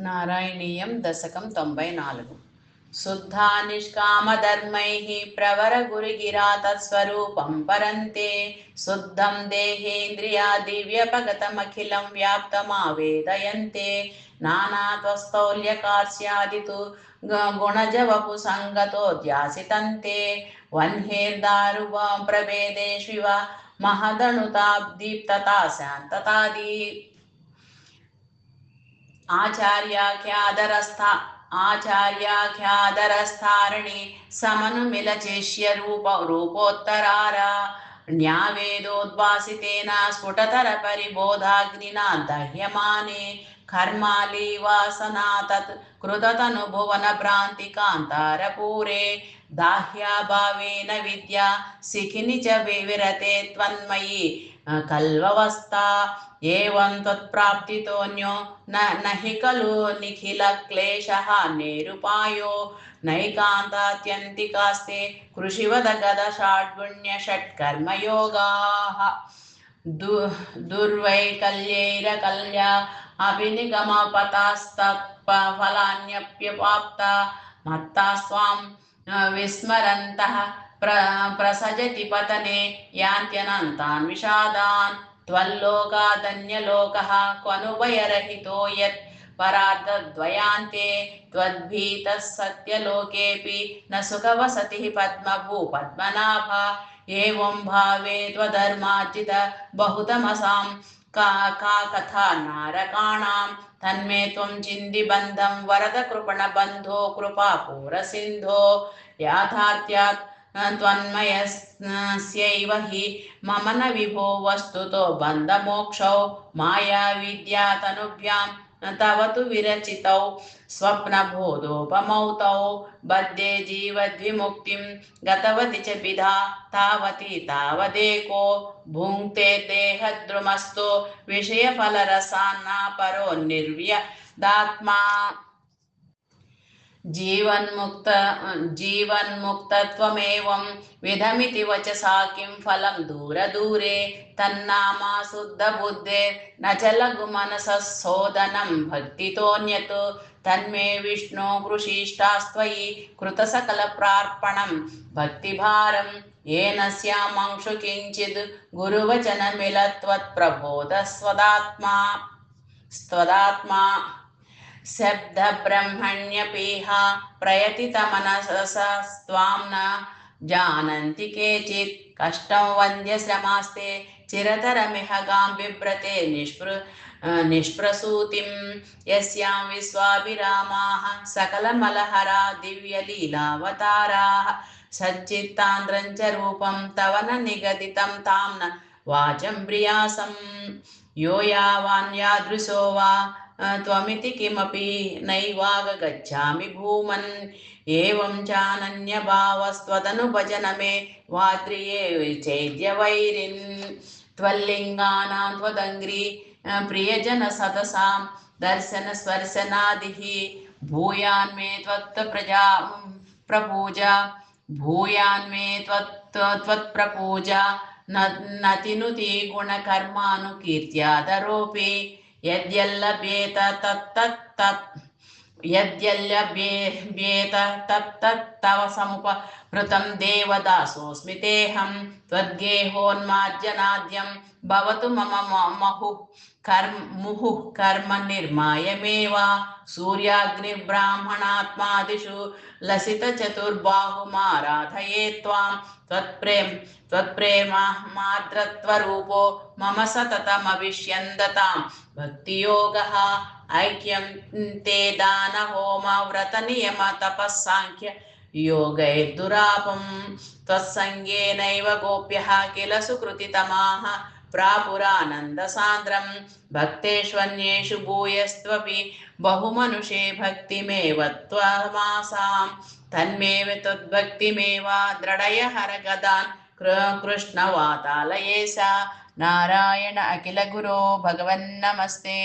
नारायणीयं दशकं 94 शुद्धा निष्कामधर्मैः प्रवरगुरुगिरा तत्स्वरूपं परन्ते शुद्धं देहेन्द्रियादिव्यपगतमखिलं व्याप्तमावेदयन्ते नानात्वस्तौल्यकार्स्यादितु गुणजवपुसङ्गतो ध्यासितन्ते वह्नेर्दारुवा प्रभेदेष्विव महदणुताब्दीप्तता शान्ततादि आचार्याख्यादरस्थारणे समनुमिलचेष्य रूपोत्तरारा न्यावेदोद्भासितेन स्फुटतरपरिबोधाग्निना दह्यमाने कर्मालीवासना तत् कृततनुभुवनभ्रान्तिकान्तारपूरे दाह्याभावेन विद्या शिखिनि च विविरते त्वन्मयि कल्ववस्था एवं त्वत्प्राप्तितोऽन्यो न हि खलु निखिलक्लेशः निरुपायो नैकान्तात्यन्तिकास्ते कृषिवदगदषाड्गुण्यषट्कर्मयोगाः दुर्वैकल्यैरकल्या अभिनिगमपतास्तत्फलान्यप्यवाप्ता मत्ता स्वां विस्मरन्तः प्रसजति पतने यान्त्यनन्तान् विषादान् त्वल्लोकादन्यलोकः क्वनुभयरहितो यत् परार्धद्वयान्ते त्वद्भीतः सत्यलोकेऽपि न सुखवसतिः पद्मभू पद्मनाभ एवं भावे त्वधर्मार्जित बहुतमसां का कथा नारकाणां तन्मे त्वं चिन्दिबन्धं वरद कृपणबन्धो कृपापूरसिन्धो याथार्थ्यात् त्वन्मयस्यैव हि मम न विभो वस्तुतो बन्धमोक्षौ मायाविद्या तनुभ्यां तव तु विरचितौ स्वप्नबोधोपमौ तौ बद्धे जीवद्विमुक्तिं गतवति च विधा तावती तावदेको भुङ्क्ते देहद्रुमस्तो विषयफलरसान्ना परो निर्व्यदात्मा जीवन्मुक्तत्वमेवं विधमिति वचसा किं फलं दूरे तन्नामा शुद्धबुद्धेर्न च लघुमनसः सोदनं भक्तितोऽन्यत् तन्मे विष्णो कृषिष्टास्त्वयि कृतसकलप्रार्पणं भक्तिभारं येन स्यामंशु किञ्चिद् गुरुवचनमिलत्वत्प्रबोधस्वदात्मा शब्दब्रह्मण्यपीह प्रयतितमनसस्त्वां न जानन्ति केचित् कष्टं वन्द्यश्रमास्ते चिरतरमिह गां बिभ्रते निष्प्रसूतिं यस्यां विश्वाभिरामाः सकलमलहरा दिव्यलीलावताराः सच्चित्तान्द्रं च रूपं तव न निगदितं तां न वाचं प्रियासं यो यावान् यादृशो वा त्वमिति किमपि नैवागच्छामि भूमन् एवं चानन्यभावस्त्वदनुभजन मे वाद्रिये चैद्यवैरिन् त्वल्लिङ्गानां त्वदङ्घ्रि प्रियजनसदसां दर्शनस्पर्शनादिः भूयान्मे त्वत्प्रजा प्रपूजा भूयान्मे त्वत्प्रपूजा नतिनुति गुणकर्मानुकीर्त्यादरोऽपि यद्यल्लभ्येत तत्तत्तव समुपहृतं देवदासोऽस्मि तेऽहं त्वद्गेहोन्मार्जनाद्यं भवतु मम मुहुः कर्म निर्मायमेव सूर्याग्निब्राह्मणात्मादिषु लसितचतुर्बाहुमाराधये त्वां त्वत्प्रेमार्द्रत्वरूपो मम सततमविष्यन्दतां भक्तियोगः ऐक्यं ते दानहोमव्रतनियम तपःसाङ्ख्य योगैर्दुरापं त्वत्सङ्गेनैव गोप्यः किल सुकृतितमाः प्रापुरानन्दसान्द्रं भक्तेष्वन्येषु भूयस्त्वपि बहुमनुषे भक्तिमेव त्वमासां तन्मेव त्वद्भक्तिमेव दृढय हरगदान् कृष्णवातालये सा नारायण अखिलगुरो भगवन्नमस्ते।